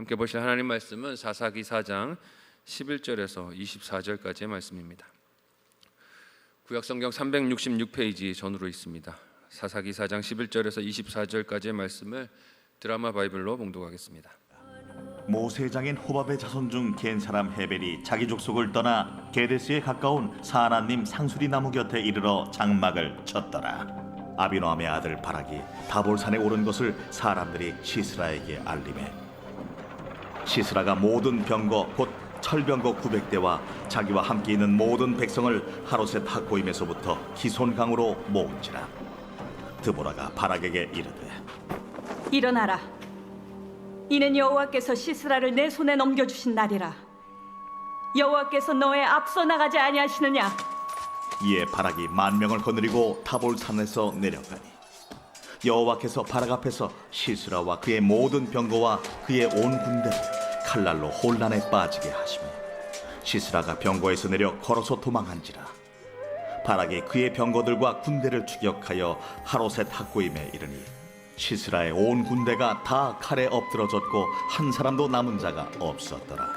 함께 보실 하나님 말씀은 사사기 4장 11절에서 24절까지의 말씀입니다. 구약성경 366페이지 전으로 있습니다. 사사기 4장 11절에서 24절까지의 말씀을 드라마 바이블로 봉독하겠습니다. 모세의 장인 호밥의 자손 중 겐 사람 헤벨이 자기 족속을 떠나 게데스에 가까운 사하나님 상수리 나무 곁에 이르러 장막을 쳤더라. 아비노함의 아들 바락이 다볼산에 오른 것을 사람들이 시스라에게 알리매 시스라가 모든 병거 곧 철병거 900대와 자기와 함께 있는 모든 백성을 하롯셋 학고임에서부터 기손강으로 모은지라. 드보라가 바락에게 이르되 일어나라. 이는 여호와께서 시스라를 내 손에 넘겨주신 날이라. 여호와께서 너의 앞서 나가지 아니하시느냐? 이에 바락이 10,000명을 거느리고 타볼산에서 내려가니 여호와께서 바락 앞에서 시스라와 그의 모든 병거와 그의 온 군대를 칼날로 혼란에 빠지게 하시며 시스라가 병거에서 내려 걸어서 도망한지라. 바락이 그의 병거들과 군대를 추격하여 하롯셋 학고임에 이르니 시스라의 온 군대가 다 칼에 엎드러졌고 한 사람도 남은 자가 없었더라.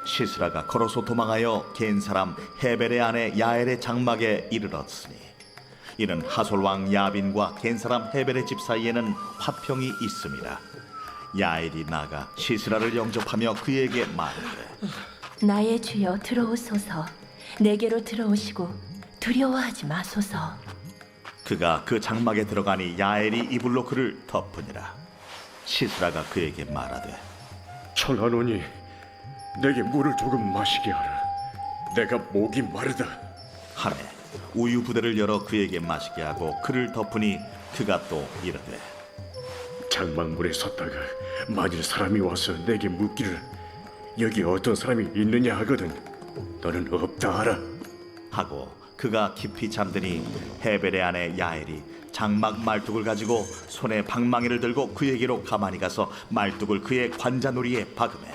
시스라가 걸어서 도망하여 겐 사람 헤벨의 아내 야엘의 장막에 이르렀으니 이는 하솔 왕 야빈과 겐 사람 헤벨의 집 사이에는 화평이 있음이라. 야엘이 나가 시스라를 영접하며 그에게 말하되 나의 주여 들어오소서. 내게로 들어오시고 두려워하지 마소서. 그가 그 장막에 들어가니 야엘이 이불로 그를 덮으니라. 시스라가 그에게 말하되 청하노니 내게 물을 조금 마시게 하라. 내가 목이 마르다. 하매 우유 부대를 열어 그에게 마시게 하고 그를 덮으니 그가 또 이르되 장막물에 섰다가 만일 사람이 와서 내게 묻기를 여기 어떤 사람이 있느냐 하거든 너는 없다 하라 하고 그가 깊이 잠드니 헤벨의 아내 야엘이 장막 말뚝을 가지고 손에 방망이를 들고 그에게로 가만히 가서 말뚝을 그의 관자놀이에 박으매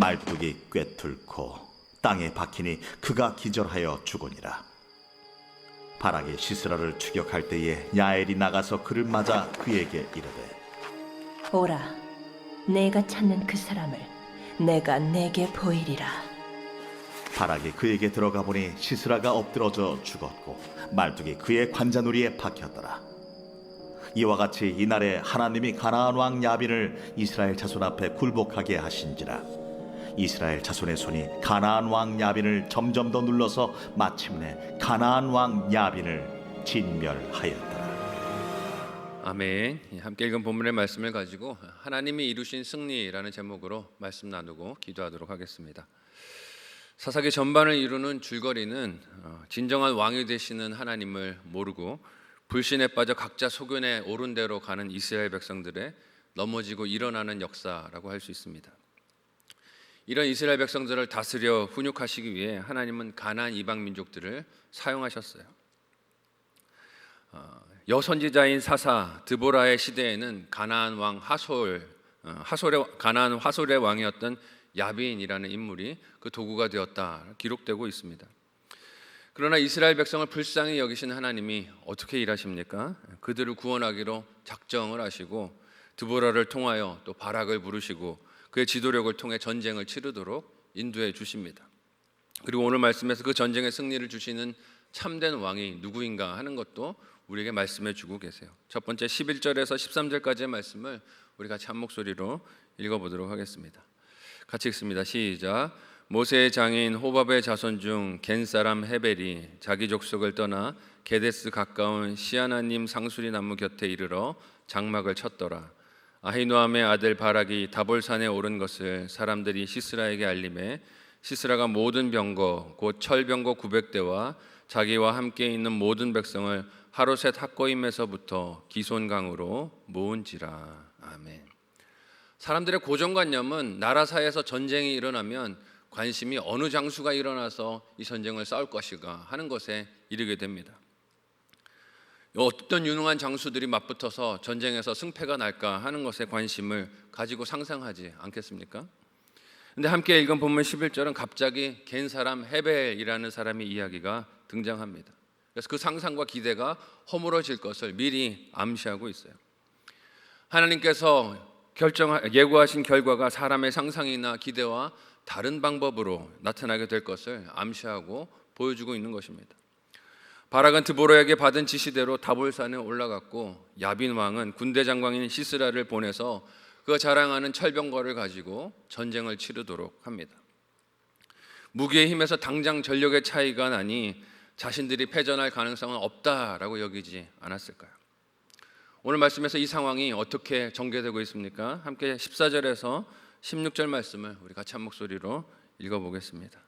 말뚝이 꿰뚫고 땅에 박히니 그가 기절하여 죽으니라. 바락이 시스라를 추격할 때에 야엘이 나가서 그를 맞아 그에게 이르되 오라, 내가 찾는 그 사람을 내가 내게 보이리라. 바락이 그에게 들어가 보니 시스라가 엎드러져 죽었고 말뚝이 그의 관자놀이에 박혔더라. 이와 같이 이날에 하나님이 가나안 왕 야빈을 이스라엘 자손 앞에 굴복하게 하신지라. 이스라엘 자손의 손이 가나안 왕 야빈을 점점 더 눌러서 마침내 가나안 왕 야빈을 진멸하였더라. 아멘. 함께 읽은 본문의 말씀을 가지고 하나님이 이루신 승리라는 제목으로 말씀 나누고 기도하도록 하겠습니다. 사사기 전반을 이루는 줄거리는 진정한 왕이 되시는 하나님을 모르고 불신에 빠져 각자 소견에 옳은 대로 가는 이스라엘 백성들의 넘어지고 일어나는 역사라고 할 수 있습니다. 이런 이스라엘 백성들을 다스려 훈육하시기 위해 하나님은 가나안 이방 민족들을 사용하셨어요. 여선지자인 사사 드보라의 시대에는 가나안 왕 가나안 화솔의 왕이었던 야빈이라는 인물이 그 도구가 되었다 기록되고 있습니다. 그러나 이스라엘 백성을 불쌍히 여기신 하나님이 어떻게 일하십니까? 그들을 구원하기로 작정을 하시고 드보라를 통하여 또 바락을 부르시고 그의 지도력을 통해 전쟁을 치르도록 인도해 주십니다. 그리고 오늘 말씀에서 그 전쟁의 승리를 주시는 참된 왕이 누구인가 하는 것도 우리에게 말씀해 주고 계세요. 첫 번째 11절에서 13절까지의 말씀을 우리 같이 한 목소리로 읽어보도록 하겠습니다. 같이 읽습니다. 시작. 모세의 장인 호밥의 자손 중 겐 사람 헤벨이 자기 족속을 떠나 게데스 가까운 시아나님 상수리 나무 곁에 이르러 장막을 쳤더라. 아히노함의 아들 바락이 다볼산에 오른 것을 사람들이 시스라에게 알림해 시스라가 모든 병거 곧 철병거 900대와 자기와 함께 있는 모든 백성을 하롯셋 학고임에서부터 기손강으로 모은지라. 아멘. 사람들의 고정관념은 나라 사이에서 전쟁이 일어나면 관심이 어느 장수가 일어나서 이 전쟁을 싸울 것인가 하는 것에 이르게 됩니다. 어떤 유능한 장수들이 맞붙어서 전쟁에서 승패가 날까 하는 것에 관심을 가지고 상상하지 않겠습니까? 근데 함께 읽은 본문 11절은 갑자기 겐 사람 헤벨이라는 사람의 이야기가 등장합니다. 그래서 그 상상과 기대가 허물어질 것을 미리 암시하고 있어요. 하나님께서 예고하신 결과가 사람의 상상이나 기대와 다른 방법으로 나타나게 될 것을 암시하고 보여주고 있는 것입니다. 바락은 드보라에게 받은 지시대로 다볼산에 올라갔고 야빈 왕은 군대 장관인 시스라를 보내서 그가 자랑하는 철병거를 가지고 전쟁을 치르도록 합니다. 무기의 힘에서 당장 전력의 차이가 나니 자신들이 패전할 가능성은 없다라고 여기지 않았을까요? 오늘 말씀에서 이 상황이 어떻게 전개되고 있습니까? 함께 14절에서 16절 말씀을 우리 같이 한 목소리로 읽어보겠습니다.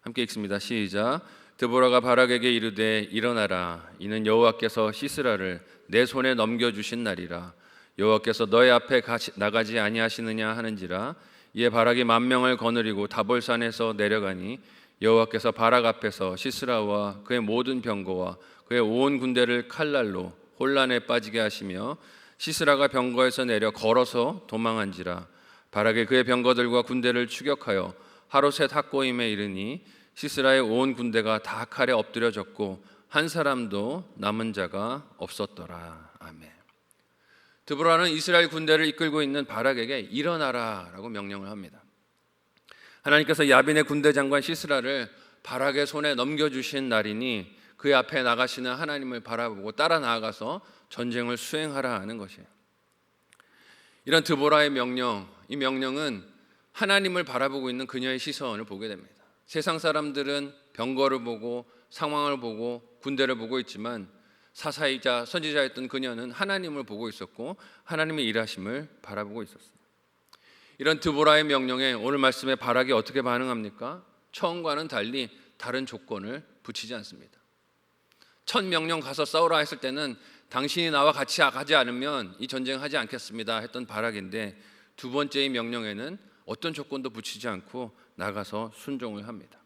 함께 읽습니다. 시작. 드보라가 바락에게 이르되 일어나라. 이는 여호와께서 시스라를 내 손에 넘겨주신 날이라. 여호와께서 너의 앞에 나가지 아니하시느냐 하는지라. 이에 바락이 10,000명을 거느리고 다볼산에서 내려가니 여호와께서 바락 앞에서 시스라와 그의 모든 병거와 그의 온 군대를 칼날로 혼란에 빠지게 하시며 시스라가 병거에서 내려 걸어서 도망한지라. 바락이 그의 병거들과 군대를 추격하여 하로셋 학고임에 이르니 시스라의 온 군대가 다 칼에 엎드려졌고 한 사람도 남은 자가 없었더라. 아멘. 드보라는 이스라엘 군대를 이끌고 있는 바락에게 일어나라라고 명령을 합니다. 하나님께서 야빈의 군대 장관 시스라를 바락의 손에 넘겨주신 날이니 그의 앞에 나가시는 하나님을 바라보고 따라 나아가서 전쟁을 수행하라 하는 것이에요. 이런 드보라의 명령, 이 명령은 하나님을 바라보고 있는 그녀의 시선을 보게 됩니다. 세상 사람들은 병거를 보고 상황을 보고 군대를 보고 있지만 사사이자 선지자였던 그녀는 하나님을 보고 있었고 하나님의 일하심을 바라보고 있었어요. 이런 드보라의 명령에 오늘 말씀에 바락이 어떻게 반응합니까? 처음과는 달리 다른 조건을 붙이지 않습니다. 첫 명령 가서 싸우라 했을 때는 당신이 나와 같이 가지 않으면 이 전쟁하지 않겠습니다 했던 바락인데 두 번째의 명령에는 어떤 조건도 붙이지 않고 나가서 순종을 합니다.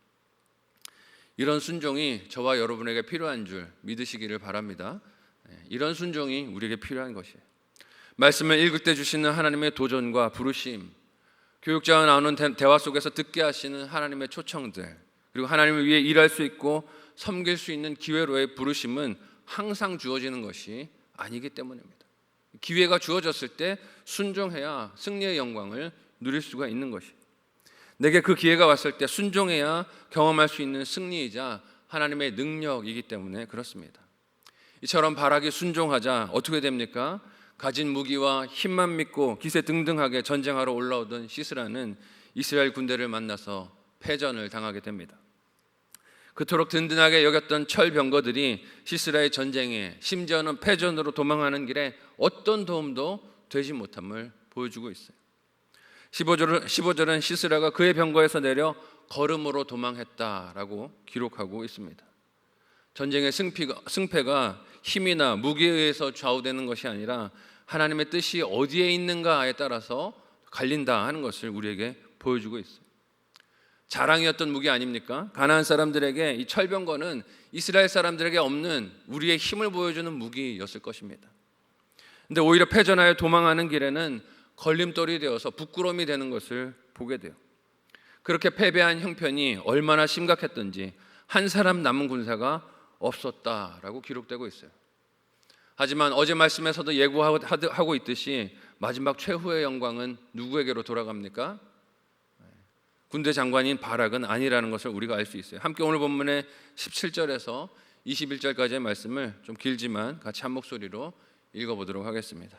이런 순종이 저와 여러분에게 필요한 줄 믿으시기를 바랍니다. 이런 순종이 우리에게 필요한 것이에요. 말씀을 읽을 때 주시는 하나님의 도전과 부르심, 교육자와 나누는 대화 속에서 듣게 하시는 하나님의 초청들, 그리고 하나님을 위해 일할 수 있고 섬길 수 있는 기회로의 부르심은 항상 주어지는 것이 아니기 때문입니다. 기회가 주어졌을 때 순종해야 승리의 영광을 누릴 수가 있는 것이. 내게 그 기회가 왔을 때 순종해야 경험할 수 있는 승리이자 하나님의 능력이기 때문에 그렇습니다. 이처럼 바락이 순종하자 어떻게 됩니까? 가진 무기와 힘만 믿고 기세등등하게 전쟁하러 올라오던 시스라는 이스라엘 군대를 만나서 패전을 당하게 됩니다. 그토록 든든하게 여겼던 철병거들이 시스라의 전쟁에 심지어는 패전으로 도망하는 길에 어떤 도움도 되지 못함을 보여주고 있어요. 15절은 시스라가 그의 병거에서 내려 걸음으로 도망했다라고 기록하고 있습니다. 전쟁의 승패가 힘이나 무기에 의해서 좌우되는 것이 아니라 하나님의 뜻이 어디에 있는가에 따라서 갈린다 하는 것을 우리에게 보여주고 있어요. 자랑이었던 무기 아닙니까? 가나안 사람들에게 이 철병거는 이스라엘 사람들에게 없는 우리의 힘을 보여주는 무기였을 것입니다. 근데 오히려 패전하여 도망하는 길에는 걸림돌이 되어서 부끄러움이 되는 것을 보게 돼요. 그렇게 패배한 형편이 얼마나 심각했던지 한 사람 남은 군사가 없었다라고 기록되고 있어요. 하지만 어제 말씀에서도 예고하고 있듯이 마지막 최후의 영광은 누구에게로 돌아갑니까? 군대 장관인 바락은 아니라는 것을 우리가 알 수 있어요. 함께 오늘 본문의 17절에서 21절까지의 말씀을 좀 길지만 같이 한 목소리로 읽어보도록 하겠습니다.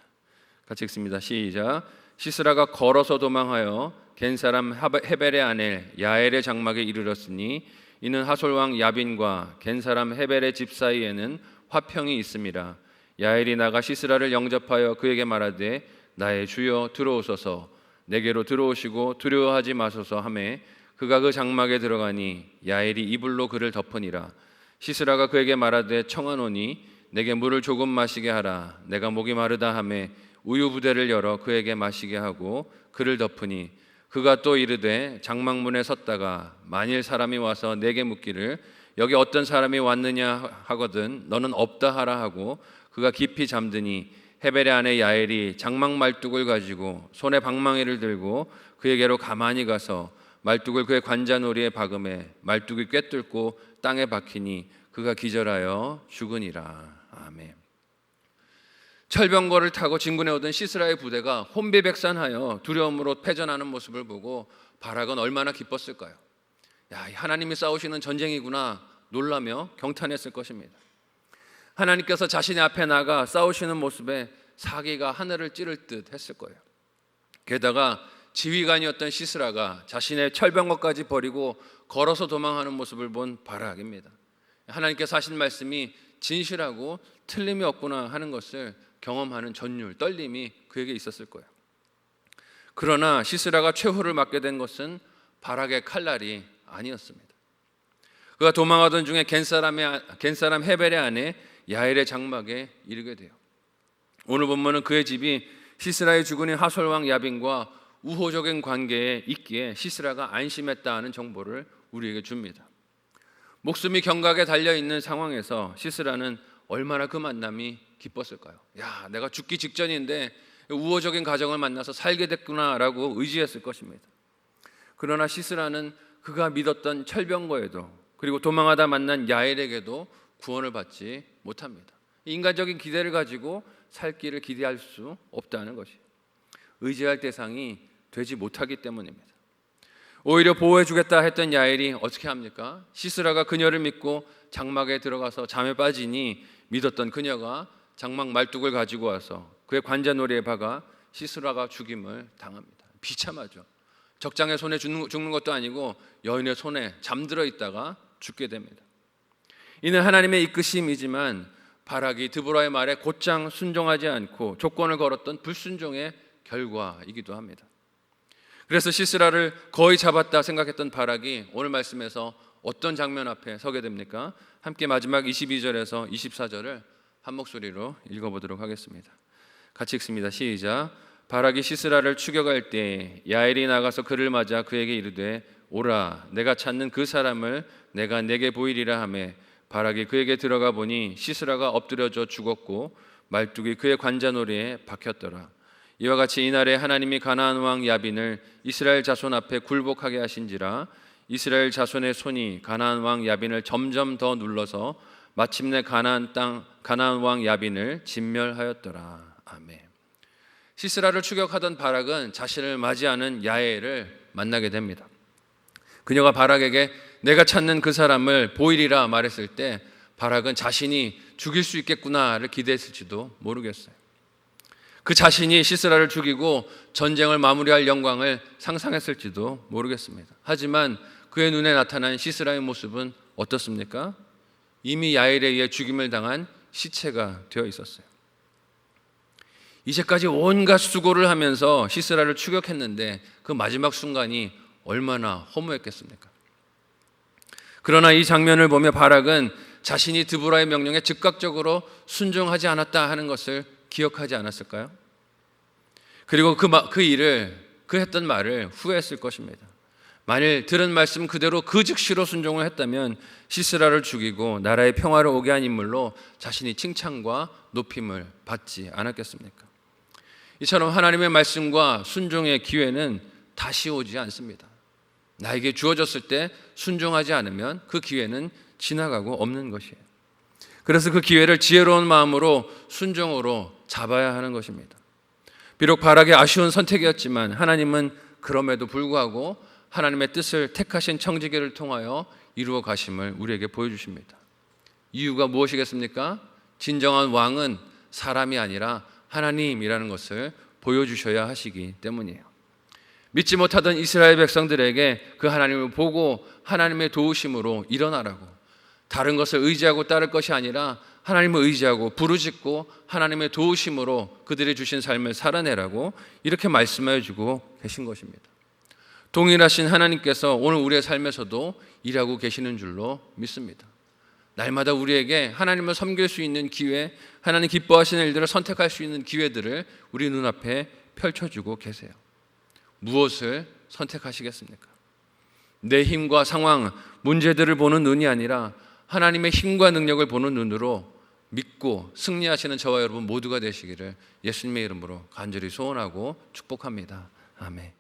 같이 읽습니다. 시작. 시스라가 걸어서 도망하여 겐 사람 헤벨의 아내 야엘의 장막에 이르렀으니 이는 하솔 왕 야빈과 겐 사람 헤벨의 집 사이에는 화평이 있음이라. 야엘이 나가 시스라를 영접하여 그에게 말하되 나의 주여 들어오소서 내게로 들어오시고 두려워하지 마소서 하매 그가 그 장막에 들어가니 야엘이 이불로 그를 덮으니라. 시스라가 그에게 말하되 청하노니 내게 물을 조금 마시게 하라. 내가 목이 마르다 하매 우유 부대를 열어 그에게 마시게 하고 그를 덮으니 그가 또 이르되 장막문에 섰다가 만일 사람이 와서 내게 묻기를 여기 어떤 사람이 왔느냐 하거든 너는 없다 하라 하고 그가 깊이 잠드니 헤벨의 아내 야엘이 장막 말뚝을 가지고 손에 방망이를 들고 그에게로 가만히 가서 말뚝을 그의 관자놀이에 박음에 말뚝이 꿰뚫고 땅에 박히니 그가 기절하여 죽으니라. 아멘. 철병거를 타고 진군해 오던 시스라의 부대가 혼비백산하여 두려움으로 패전하는 모습을 보고 바락은 얼마나 기뻤을까요? 야, 하나님이 싸우시는 전쟁이구나 놀라며 경탄했을 것입니다. 하나님께서 자신의 앞에 나가 싸우시는 모습에 사기가 하늘을 찌를 듯 했을 거예요. 게다가 지휘관이었던 시스라가 자신의 철병거까지 버리고 걸어서 도망하는 모습을 본 바락입니다. 하나님께서 하신 말씀이 진실하고 틀림이 없구나 하는 것을 경험하는 전율, 떨림이 그에게 있었을 거예요. 그러나 시스라가 최후를 맞게 된 것은 바락의 칼날이 아니었습니다. 그가 도망하던 중에 겐사람 헤벨의 아내 야엘의 장막에 이르게 돼요. 오늘 본문은 그의 집이 시스라의 주군인 하솔왕 야빈과 우호적인 관계에 있기에 시스라가 안심했다 하는 정보를 우리에게 줍니다. 목숨이 경각에 달려있는 상황에서 시스라는 얼마나 그 만남이 기뻤을까요? 야, 내가 죽기 직전인데 우호적인 가정을 만나서 살게 됐구나라고 의지했을 것입니다. 그러나 시스라는 그가 믿었던 철병거에도 그리고 도망하다 만난 야엘에게도 구원을 받지 못합니다. 인간적인 기대를 가지고 살 길을 기대할 수 없다는 것이에요. 의지할 대상이 되지 못하기 때문입니다. 오히려 보호해주겠다 했던 야엘이 어떻게 합니까? 시스라가 그녀를 믿고 장막에 들어가서 잠에 빠지니 믿었던 그녀가 장막 말뚝을 가지고 와서 그의 관자놀이에 박아 시스라가 죽임을 당합니다. 비참하죠. 적장의 손에 죽는 것도 아니고 여인의 손에 잠들어 있다가 죽게 됩니다. 이는 하나님의 이끄심이지만 바락이 드보라의 말에 곧장 순종하지 않고 조건을 걸었던 불순종의 결과이기도 합니다. 그래서 시스라를 거의 잡았다 생각했던 바락이 오늘 말씀에서 어떤 장면 앞에 서게 됩니까? 함께 마지막 22절에서 24절을 한 목소리로 읽어보도록 하겠습니다. 같이 읽습니다. 시작. 바락이 시스라를 추격할 때 야엘이 나가서 그를 맞아 그에게 이르되 오라 내가 찾는 그 사람을 내가 내게 보이리라 하매 바락이 그에게 들어가 보니 시스라가 엎드려져 죽었고 말뚝이 그의 관자놀이에 박혔더라. 이와 같이 이날에 하나님이 가나안 왕 야빈을 이스라엘 자손 앞에 굴복하게 하신지라 이스라엘 자손의 손이 가나안 왕 야빈을 점점 더 눌러서 마침내 가나안 왕 야빈을 진멸하였더라. 아멘. 시스라를 추격하던 바락은 자신을 맞이하는 야엘을 만나게 됩니다. 그녀가 바락에게 내가 찾는 그 사람을 보이리라 말했을 때 바락은 자신이 죽일 수 있겠구나를 기대했을지도 모르겠어요. 그 자신이 시스라를 죽이고 전쟁을 마무리할 영광을 상상했을지도 모르겠습니다. 하지만 그의 눈에 나타난 시스라의 모습은 어떻습니까? 이미 야엘에 의해 죽임을 당한 시체가 되어 있었어요. 이제까지 온갖 수고를 하면서 시스라를 추격했는데 그 마지막 순간이 얼마나 허무했겠습니까? 그러나 이 장면을 보며 바락은 자신이 드보라의 명령에 즉각적으로 순종하지 않았다 하는 것을 기억하지 않았을까요? 그리고 그 했던 말을 후회했을 것입니다. 만일 들은 말씀 그대로 그 즉시로 순종을 했다면 시스라를 죽이고 나라의 평화를 오게 한 인물로 자신이 칭찬과 높임을 받지 않았겠습니까? 이처럼 하나님의 말씀과 순종의 기회는 다시 오지 않습니다. 나에게 주어졌을 때 순종하지 않으면 그 기회는 지나가고 없는 것이에요. 그래서 그 기회를 지혜로운 마음으로 순종으로 잡아야 하는 것입니다. 비록 바락의 아쉬운 선택이었지만 하나님은 그럼에도 불구하고 하나님의 뜻을 택하신 청지기를 통하여 이루어 가심을 우리에게 보여주십니다. 이유가 무엇이겠습니까? 진정한 왕은 사람이 아니라 하나님이라는 것을 보여주셔야 하시기 때문이에요. 믿지 못하던 이스라엘 백성들에게 그 하나님을 보고 하나님의 도우심으로 일어나라고, 다른 것을 의지하고 따를 것이 아니라 하나님을 의지하고 부르짖고 하나님의 도우심으로 그들이 주신 삶을 살아내라고 이렇게 말씀해 주고 계신 것입니다. 동일하신 하나님께서 오늘 우리의 삶에서도 일하고 계시는 줄로 믿습니다. 날마다 우리에게 하나님을 섬길 수 있는 기회, 하나님 기뻐하시는 일들을 선택할 수 있는 기회들을 우리 눈앞에 펼쳐주고 계세요. 무엇을 선택하시겠습니까? 내 힘과 상황, 문제들을 보는 눈이 아니라 하나님의 힘과 능력을 보는 눈으로 믿고 승리하시는 저와 여러분 모두가 되시기를 예수님의 이름으로 간절히 소원하고 축복합니다. 아멘.